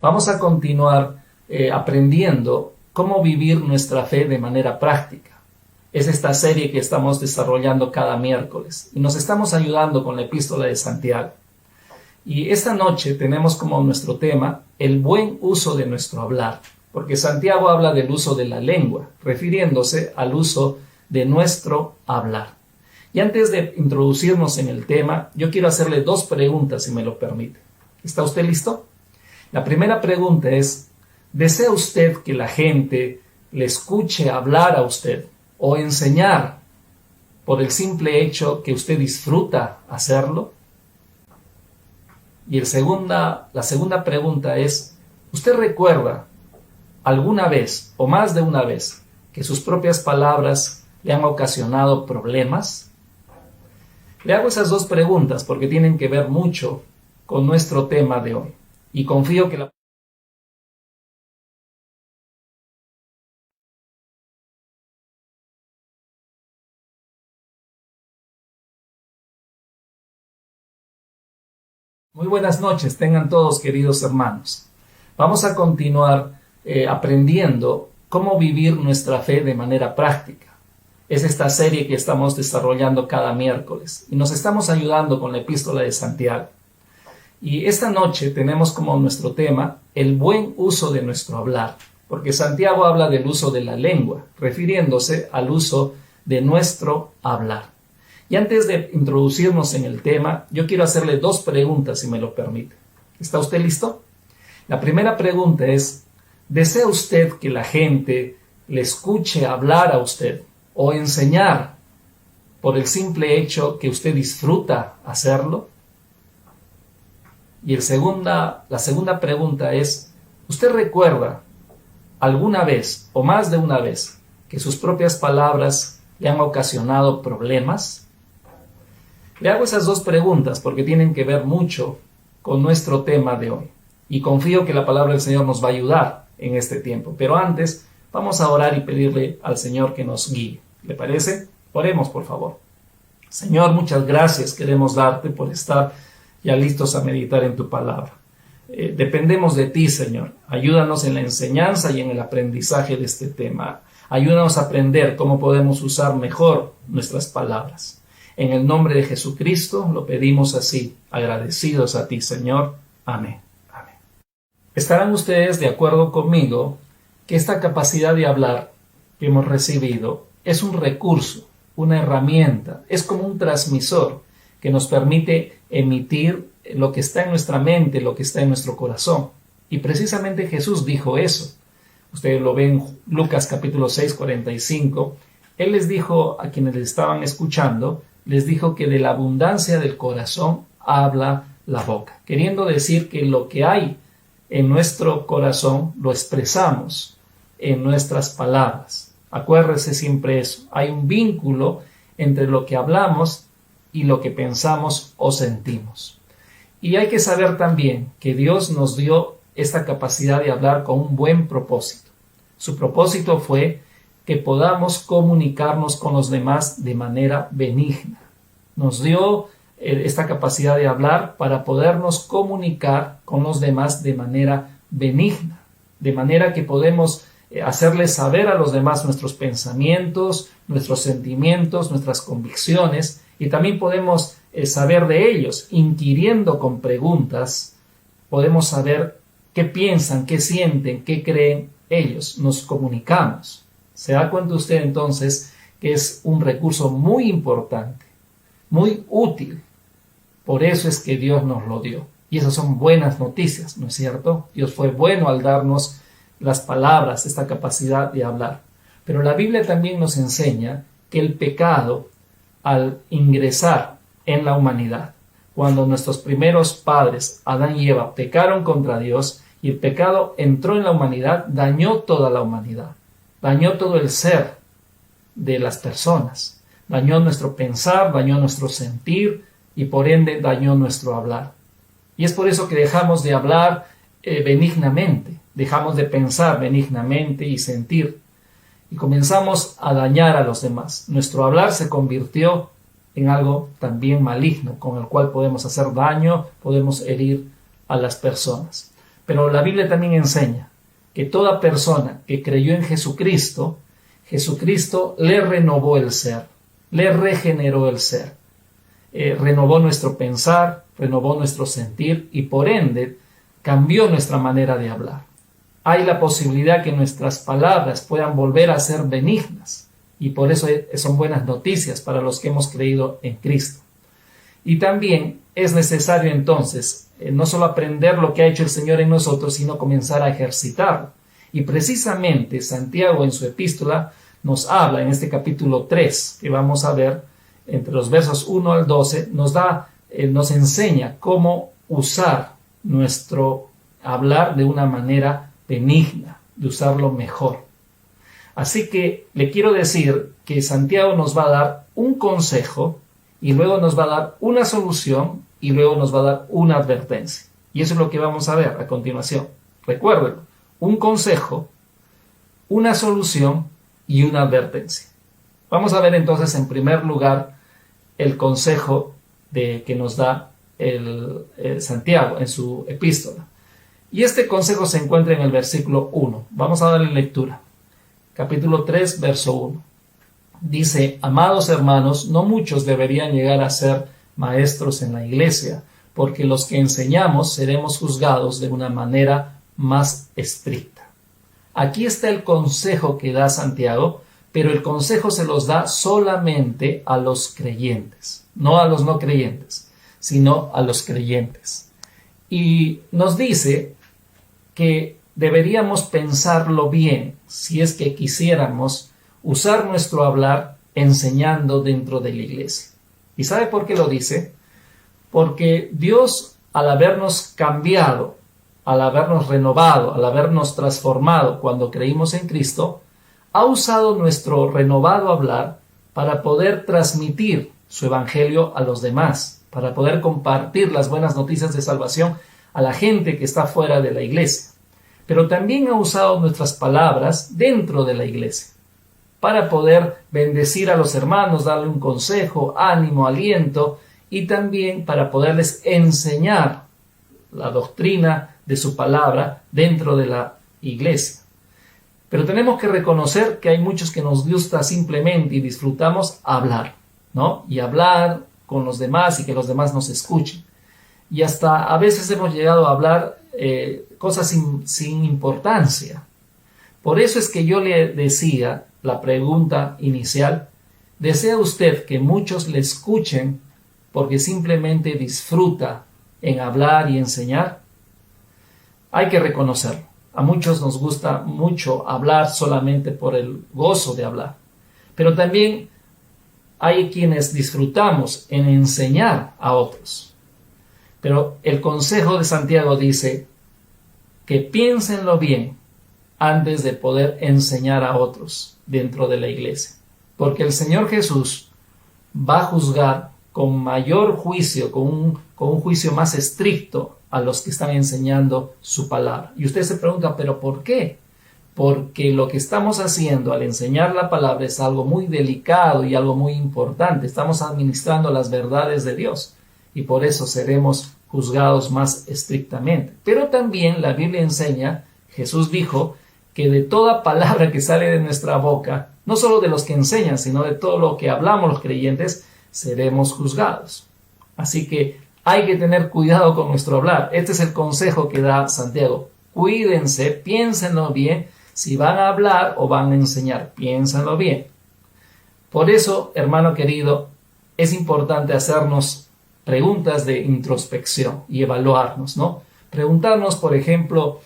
Vamos a continuar aprendiendo cómo vivir nuestra fe de manera práctica. Es esta serie que estamos desarrollando cada miércoles y nos estamos ayudando con la epístola de Santiago. Y esta noche tenemos como nuestro tema el buen uso de nuestro hablar, porque Santiago habla del uso de la lengua, refiriéndose al uso de nuestro hablar. Y antes de introducirnos en el tema, yo quiero hacerle dos preguntas, si me lo permite. ¿Está usted listo? La primera pregunta es, ¿desea usted que la gente le escuche hablar a usted o enseñar por el simple hecho que usted disfruta hacerlo? Y la segunda pregunta es, ¿usted recuerda alguna vez o más de una vez que sus propias palabras le han ocasionado problemas? Le hago esas dos preguntas porque tienen que ver mucho con nuestro tema de hoy. Y confío que Muy buenas noches, tengan todos queridos hermanos. Vamos a continuar aprendiendo cómo vivir nuestra fe de manera práctica. Es esta serie que estamos desarrollando cada miércoles y nos estamos ayudando con la epístola de Santiago. Y esta noche tenemos como nuestro tema el buen uso de nuestro hablar, porque Santiago habla del uso de la lengua, refiriéndose al uso de nuestro hablar. Y antes de introducirnos en el tema, yo quiero hacerle dos preguntas, si me lo permite. ¿Está usted listo? La primera pregunta es, ¿desea usted que la gente le escuche hablar a usted o enseñar por el simple hecho que usted disfruta hacerlo? Y la segunda pregunta es, ¿usted recuerda alguna vez o más de una vez que sus propias palabras le han ocasionado problemas? Le hago esas dos preguntas porque tienen que ver mucho con nuestro tema de hoy. Y confío que la palabra del Señor nos va a ayudar en este tiempo. Pero antes, vamos a orar y pedirle al Señor que nos guíe. ¿Le parece? Oremos, por favor. Señor, muchas gracias queremos darte por estar ya listos a meditar en tu palabra. Dependemos de ti, Señor. Ayúdanos en la enseñanza y en el aprendizaje de este tema. Ayúdanos a aprender cómo podemos usar mejor nuestras palabras. En el nombre de Jesucristo lo pedimos así, agradecidos a ti, Señor. Amén. Amén. Estarán ustedes de acuerdo conmigo que esta capacidad de hablar que hemos recibido es un recurso, una herramienta, es como un transmisor que nos permite emitir lo que está en nuestra mente, lo que está en nuestro corazón. Y precisamente Jesús dijo eso. Ustedes lo ven en Lucas capítulo 6, 45. Él les dijo a quienes le estaban escuchando, les dijo que de la abundancia del corazón habla la boca. Queriendo decir que lo que hay en nuestro corazón lo expresamos en nuestras palabras. Acuérdese siempre eso. Hay un vínculo entre lo que hablamos y lo que pensamos o sentimos. Y hay que saber también que Dios nos dio esta capacidad de hablar con un buen propósito. Su propósito fue que podamos comunicarnos con los demás de manera benigna. Nos dio esta capacidad de hablar para podernos comunicar con los demás de manera benigna, de manera que podemos hacerles saber a los demás nuestros pensamientos, nuestros sentimientos, nuestras convicciones, y también podemos saber de ellos, inquiriendo con preguntas, podemos saber qué piensan, qué sienten, qué creen ellos, nos comunicamos. ¿Se da cuenta usted entonces que es un recurso muy importante, muy útil? Por eso es que Dios nos lo dio. Y esas son buenas noticias, ¿no es cierto? Dios fue bueno al darnos las palabras, esta capacidad de hablar. Pero la Biblia también nos enseña que el pecado, al ingresar en la humanidad, cuando nuestros primeros padres, Adán y Eva, pecaron contra Dios y el pecado entró en la humanidad, dañó toda la humanidad, dañó todo el ser de las personas, dañó nuestro pensar, dañó nuestro sentir y por ende dañó nuestro hablar. Y es por eso que dejamos de hablar benignamente, dejamos de pensar benignamente y sentir, y comenzamos a dañar a los demás. Nuestro hablar se convirtió en algo también maligno, con el cual podemos hacer daño, podemos herir a las personas. Pero la Biblia también enseña que toda persona que creyó en Jesucristo, Jesucristo le renovó el ser, le regeneró el ser, renovó nuestro pensar, renovó nuestro sentir y por ende cambió nuestra manera de hablar. Hay la posibilidad que nuestras palabras puedan volver a ser benignas y por eso son buenas noticias para los que hemos creído en Cristo. Y también es necesario entonces no solo aprender lo que ha hecho el Señor en nosotros, sino comenzar a ejercitarlo. Y precisamente Santiago en su epístola nos habla en este capítulo 3, que vamos a ver entre los versos 1 al 12, nos enseña cómo usar nuestro hablar de una manera benigna, de usarlo mejor. Así que le quiero decir que Santiago nos va a dar un consejo y luego nos va a dar una solución y luego nos va a dar una advertencia. Y eso es lo que vamos a ver a continuación. Recuérdenlo, un consejo, una solución y una advertencia. Vamos a ver entonces en primer lugar el consejo que nos da Santiago en su epístola. Y este consejo se encuentra en el versículo 1. Vamos a darle lectura. Capítulo 3, verso 1. Dice: amados hermanos, no muchos deberían llegar a ser maestros en la iglesia, porque los que enseñamos seremos juzgados de una manera más estricta. Aquí está el consejo que da Santiago, pero el consejo se los da solamente a los creyentes, no a los no creyentes, sino a los creyentes. Y nos dice que deberíamos pensarlo bien si es que quisiéramos usar nuestro hablar enseñando dentro de la iglesia. ¿Y sabe por qué lo dice? Porque Dios, al habernos cambiado, al habernos renovado, al habernos transformado cuando creímos en Cristo, ha usado nuestro renovado hablar para poder transmitir su evangelio a los demás, para poder compartir las buenas noticias de salvación a la gente que está fuera de la iglesia. Pero también ha usado nuestras palabras dentro de la iglesia, para poder bendecir a los hermanos, darle un consejo, ánimo, aliento, y también para poderles enseñar la doctrina de su palabra dentro de la iglesia. Pero tenemos que reconocer que hay muchos que nos gusta simplemente y disfrutamos hablar, ¿no? Y hablar con los demás y que los demás nos escuchen. Y hasta a veces hemos llegado a hablar cosas sin importancia. Por eso es que yo le decía la pregunta inicial: ¿desea usted que muchos le escuchen porque simplemente disfruta en hablar y enseñar? Hay que reconocerlo. A muchos nos gusta mucho hablar solamente por el gozo de hablar. Pero también hay quienes disfrutamos en enseñar a otros. Pero el consejo de Santiago dice que piénsenlo bien antes de poder enseñar a otros dentro de la iglesia. Porque el Señor Jesús va a juzgar con mayor juicio, con un juicio más estricto a los que están enseñando su palabra. Y usted se pregunta, ¿pero por qué? Porque lo que estamos haciendo al enseñar la palabra es algo muy delicado y algo muy importante. Estamos administrando las verdades de Dios y por eso seremos juzgados más estrictamente. Pero también la Biblia enseña, Jesús dijo, que de toda palabra que sale de nuestra boca, no solo de los que enseñan, sino de todo lo que hablamos los creyentes, seremos juzgados. Así que hay que tener cuidado con nuestro hablar. Este es el consejo que da Santiago. Cuídense, piénsenlo bien, si van a hablar o van a enseñar, piénsenlo bien. Por eso, hermano querido, es importante hacernos preguntas de introspección y evaluarnos, ¿no? Preguntarnos, por ejemplo,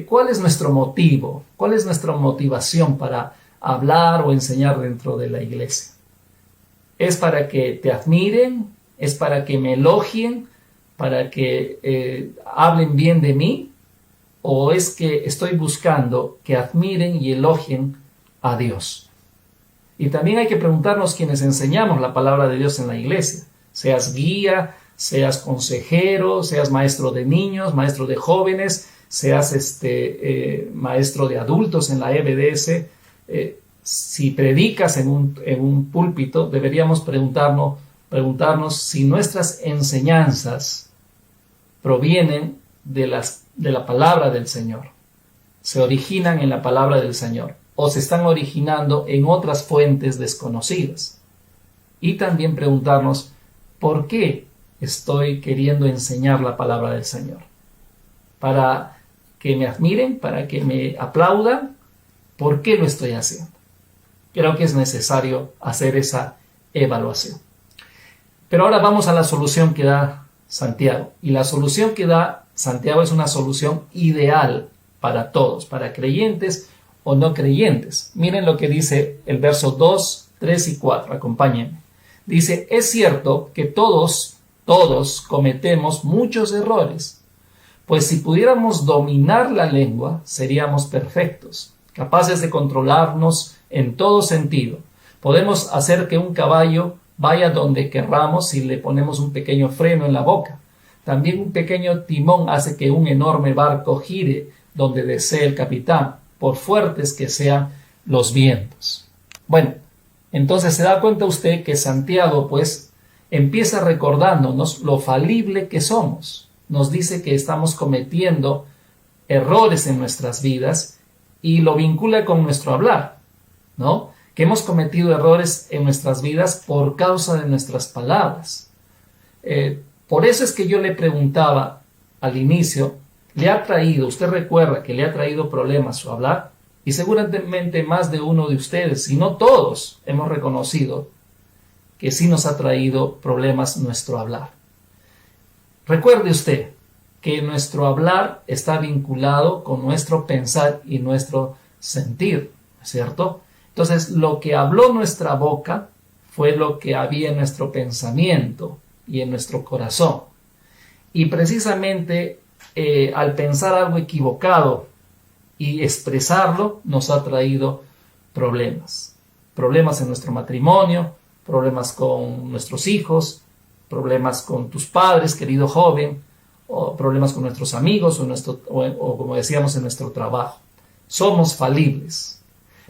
¿cuál es nuestro motivo? ¿Cuál es nuestra motivación para hablar o enseñar dentro de la iglesia? ¿Es para que te admiren? ¿Es para que me elogien? ¿Para que hablen bien de mí? ¿O es que estoy buscando que admiren y elogien a Dios? Y también hay que preguntarnos quienes enseñamos la palabra de Dios en la iglesia. Seas guía, seas consejero, seas maestro de niños, maestro de jóvenes, seas maestro de adultos en la EBDS. Si predicas en un púlpito, deberíamos preguntarnos si nuestras enseñanzas provienen de las de la palabra del Señor. Se originan en la palabra del Señor o se están originando en otras fuentes desconocidas. Y también preguntarnos, ¿por qué estoy queriendo enseñar la palabra del Señor? ¿Para que me admiren? ¿Para que me aplaudan? ¿Por qué lo estoy haciendo? Creo que es necesario hacer esa evaluación. Pero ahora vamos a la solución que da Santiago. Y la solución que da Santiago es una solución ideal para todos, para creyentes o no creyentes. Miren lo que dice el verso 2, 3 y 4. Acompáñenme. Dice, es cierto que todos cometemos muchos errores, pues si pudiéramos dominar la lengua, seríamos perfectos, capaces de controlarnos en todo sentido. Podemos hacer que un caballo vaya donde querramos si le ponemos un pequeño freno en la boca. También un pequeño timón hace que un enorme barco gire donde desee el capitán, por fuertes que sean los vientos. Bueno, entonces se da cuenta usted que Santiago pues empieza recordándonos lo falible que somos. Nos dice que estamos cometiendo errores en nuestras vidas y lo vincula con nuestro hablar, ¿no? Que hemos cometido errores en nuestras vidas por causa de nuestras palabras. Por eso es que yo le preguntaba al inicio, usted recuerda que le ha traído problemas su hablar, y seguramente más de uno de ustedes, si no todos, hemos reconocido que sí nos ha traído problemas nuestro hablar. Recuerde usted que nuestro hablar está vinculado con nuestro pensar y nuestro sentir, ¿cierto? Entonces, lo que habló nuestra boca fue lo que había en nuestro pensamiento y en nuestro corazón. Y precisamente al pensar algo equivocado y expresarlo, nos ha traído problemas. Problemas en nuestro matrimonio, problemas con nuestros hijos, problemas con tus padres, querido joven, o problemas con nuestros amigos o como decíamos en nuestro trabajo. Somos falibles.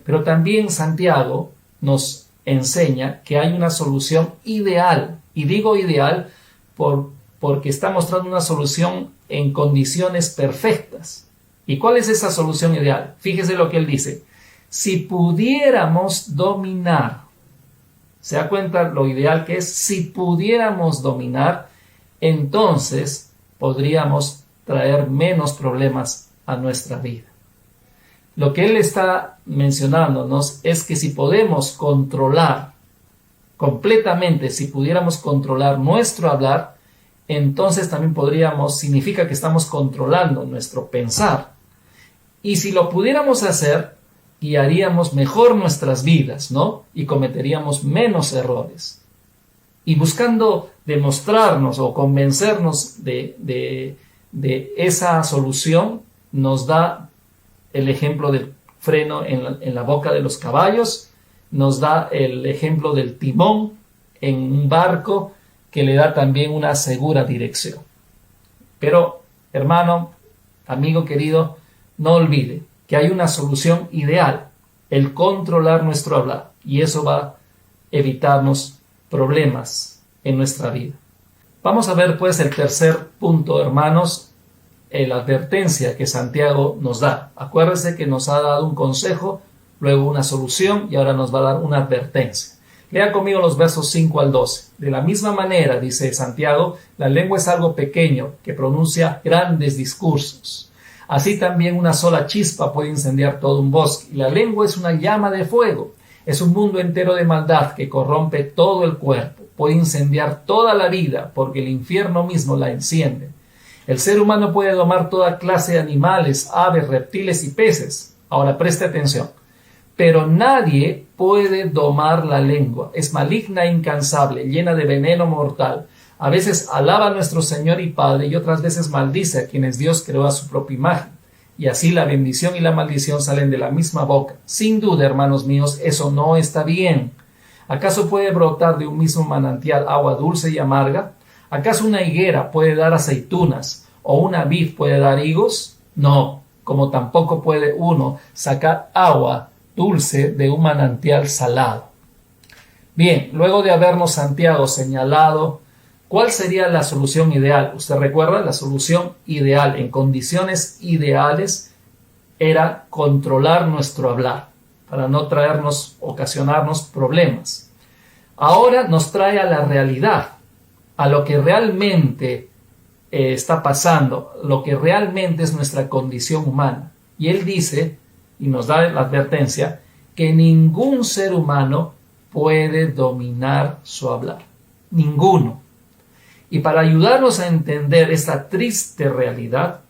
Pero también Santiago nos enseña que hay una solución ideal. Y digo ideal porque está mostrando una solución en condiciones perfectas. ¿Y cuál es esa solución ideal? Fíjese lo que él dice. Si pudiéramos dominar, ¿se da cuenta lo ideal que es? Si pudiéramos dominar, entonces podríamos traer menos problemas a nuestra vida. Lo que él está mencionándonos es que si podemos controlar completamente, si pudiéramos controlar nuestro hablar, entonces también significa que estamos controlando nuestro pensar. Y si lo pudiéramos hacer, guiaríamos mejor nuestras vidas, ¿no? Y cometeríamos menos errores. Y buscando demostrarnos o convencernos de esa solución, nos da el ejemplo del freno en la boca de los caballos, nos da el ejemplo del timón en un barco, que le da también una segura dirección. Pero, hermano, amigo querido, no olvide que hay una solución ideal, el controlar nuestro hablar, y eso va a evitarnos problemas en nuestra vida. Vamos a ver pues el tercer punto, hermanos, la advertencia que Santiago nos da. Acuérdense que nos ha dado un consejo, luego una solución y ahora nos va a dar una advertencia. Lea conmigo los versos 5 al 12. De la misma manera, dice Santiago, la lengua es algo pequeño que pronuncia grandes discursos. Así también una sola chispa puede incendiar todo un bosque. Y la lengua es una llama de fuego. Es un mundo entero de maldad que corrompe todo el cuerpo. Puede incendiar toda la vida porque el infierno mismo la enciende. El ser humano puede domar toda clase de animales, aves, reptiles y peces. Ahora preste atención. Pero nadie puede domar la lengua. Es maligna e incansable, llena de veneno mortal. A veces alaba a nuestro Señor y Padre y otras veces maldice a quienes Dios creó a su propia imagen. Y así la bendición y la maldición salen de la misma boca. Sin duda, hermanos míos, eso no está bien. ¿Acaso puede brotar de un mismo manantial agua dulce y amarga? ¿Acaso una higuera puede dar aceitunas o una vid puede dar higos? No, como tampoco puede uno sacar agua dulce de un manantial salado. Bien, luego de habernos Santiago señalado ¿Cuál sería la solución ideal? Usted recuerda, la solución ideal en condiciones ideales era controlar nuestro hablar para no ocasionarnos problemas. Ahora nos trae a la realidad, a lo que realmente está pasando, lo que realmente es nuestra condición humana. Y él dice, y nos da la advertencia, que ningún ser humano puede dominar su hablar. Ninguno. Y para ayudarnos a entender esta triste realidad,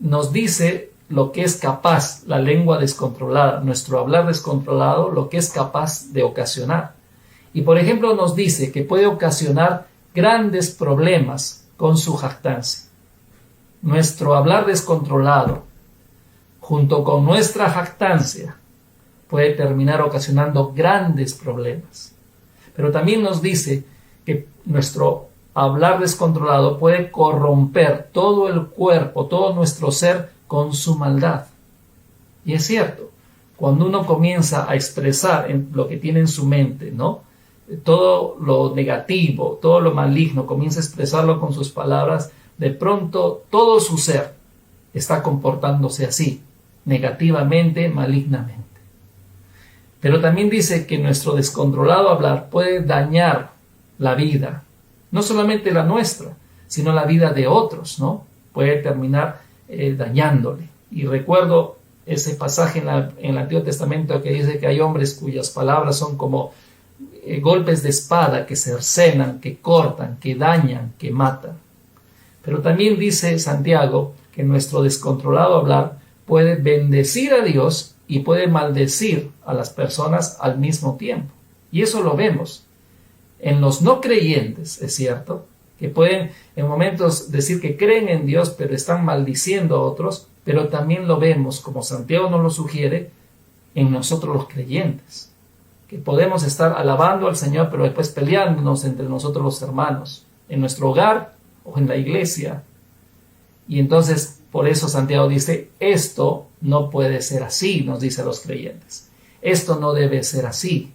nos dice lo que es capaz la lengua descontrolada, nuestro hablar descontrolado, lo que es capaz de ocasionar. Y por ejemplo nos dice que puede ocasionar grandes problemas con su jactancia. Nuestro hablar descontrolado, junto con nuestra jactancia, puede terminar ocasionando grandes problemas. Pero también nos dice que nuestro hablar descontrolado puede corromper todo el cuerpo, todo nuestro ser con su maldad. Y es cierto, cuando uno comienza a expresar lo que tiene en su mente, ¿no? Todo lo negativo, todo lo maligno, comienza a expresarlo con sus palabras, de pronto todo su ser está comportándose así, negativamente, malignamente. Pero también dice que nuestro descontrolado hablar puede dañar la vida, no solamente la nuestra, sino la vida de otros, ¿no? Puede terminar dañándole. Y recuerdo ese pasaje en el Antiguo Testamento que dice que hay hombres cuyas palabras son como golpes de espada que cercenan, que cortan, que dañan, que matan. Pero también dice Santiago que nuestro descontrolado hablar puede bendecir a Dios y puede maldecir a las personas al mismo tiempo. Y eso lo vemos en los no creyentes, es cierto, que pueden en momentos decir que creen en Dios, pero están maldiciendo a otros, pero también lo vemos, como Santiago nos lo sugiere, en nosotros los creyentes, que podemos estar alabando al Señor, pero después peleándonos entre nosotros los hermanos, en nuestro hogar o en la iglesia. Y entonces, por eso Santiago dice, esto no puede ser así, nos dice a los creyentes. Esto no debe ser así.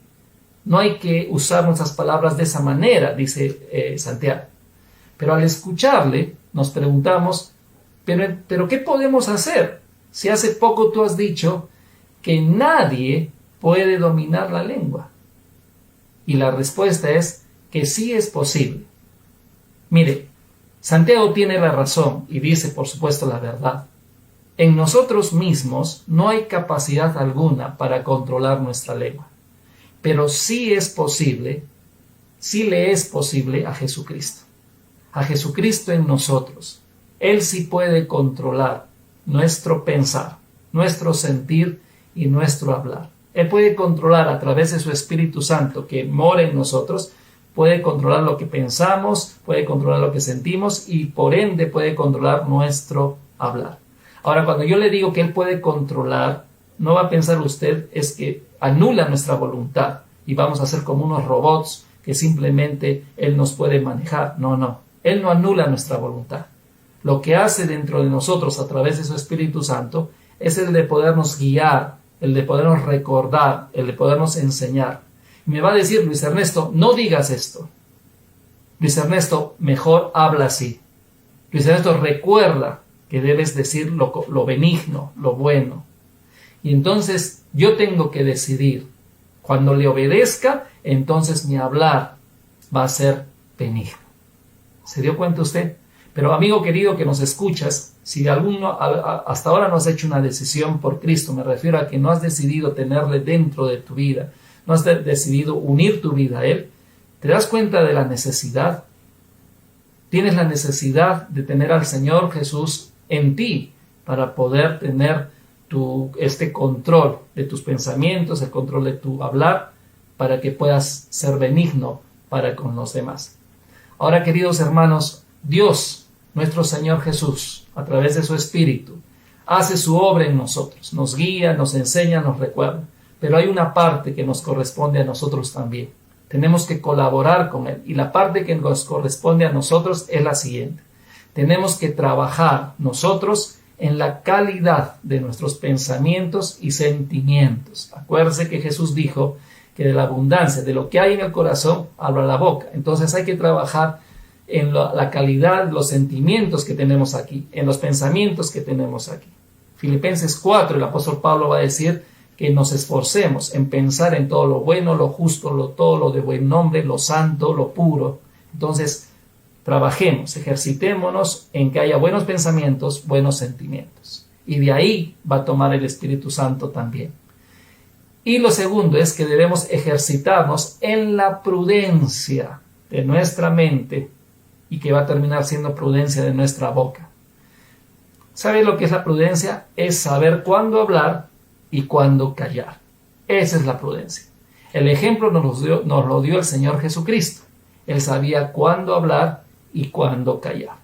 No hay que usar nuestras palabras de esa manera, dice Santiago. Pero al escucharle, nos preguntamos, ¿pero qué podemos hacer? Si hace poco tú has dicho que nadie puede dominar la lengua. Y la respuesta es que sí es posible. Mire, Santiago tiene la razón y dice, por supuesto, la verdad. En nosotros mismos no hay capacidad alguna para controlar nuestra lengua. Pero sí es posible, sí le es posible a Jesucristo. A Jesucristo en nosotros. Él sí puede controlar nuestro pensar, nuestro sentir y nuestro hablar. Él puede controlar a través de su Espíritu Santo que mora en nosotros, puede controlar lo que pensamos, puede controlar lo que sentimos y por ende puede controlar nuestro hablar. Ahora, cuando yo le digo que Él puede controlar, no va a pensar usted es que anula nuestra voluntad y vamos a ser como unos robots que simplemente Él nos puede manejar. No. Él no anula nuestra voluntad. Lo que hace dentro de nosotros a través de su Espíritu Santo es el de podernos guiar, el de podernos recordar, el de podernos enseñar. Y me va a decir, Luis Ernesto, no digas esto. Luis Ernesto, mejor habla así. Luis Ernesto, recuerda que debes decir lo benigno, lo bueno. Y entonces yo tengo que decidir. Cuando le obedezca, entonces mi hablar va a ser benigno. ¿Se dio cuenta usted? Pero amigo querido que nos escuchas, si alguno hasta ahora no has hecho una decisión por Cristo, me refiero a que no has decidido tenerle dentro de tu vida, no has decidido unir tu vida a Él, ¿te das cuenta de la necesidad? Tienes la necesidad de tener al Señor Jesús en ti para poder tener este control de tus pensamientos, el control de tu hablar, para que puedas ser benigno para con los demás. Ahora, queridos hermanos, Dios, nuestro Señor Jesús, a través de su Espíritu, hace su obra en nosotros, nos guía, nos enseña, nos recuerda, pero hay una parte que nos corresponde a nosotros también. Tenemos que colaborar con Él y la parte que nos corresponde a nosotros es la siguiente. Tenemos que trabajar nosotros en la calidad de nuestros pensamientos y sentimientos. Acuérdense que Jesús dijo que de la abundancia, de lo que hay en el corazón, habla la boca. Entonces hay que trabajar en la calidad, los sentimientos que tenemos aquí, en los pensamientos que tenemos aquí. Filipenses 4, el apóstol Pablo va a decir que nos esforcemos en pensar en todo lo bueno, lo justo, todo lo de buen nombre, lo santo, lo puro. Entonces, trabajemos, ejercitémonos en que haya buenos pensamientos, buenos sentimientos. Y de ahí va a tomar el Espíritu Santo también. Y lo segundo es que debemos ejercitarnos en la prudencia de nuestra mente y que va a terminar siendo prudencia de nuestra boca. ¿Sabe lo que es la prudencia? Es saber cuándo hablar y cuándo callar. Esa es la prudencia. El ejemplo nos lo dio el Señor Jesucristo. Él sabía cuándo hablar y cuándo callar.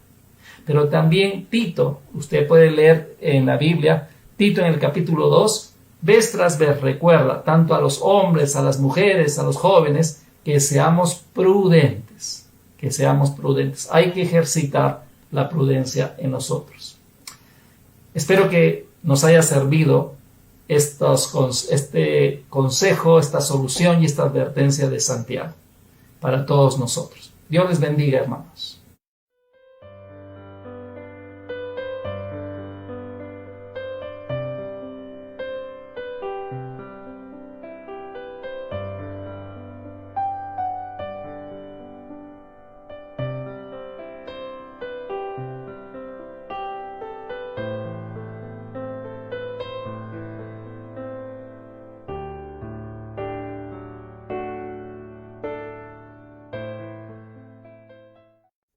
Pero también Tito, usted puede leer en la Biblia, Tito en el capítulo 2, vez tras vez recuerda tanto a los hombres, a las mujeres, a los jóvenes, que seamos prudentes, que seamos prudentes. Hay que ejercitar la prudencia en nosotros. Espero que nos haya servido este consejo, esta solución y esta advertencia de Santiago para todos nosotros. Dios les bendiga, hermanos.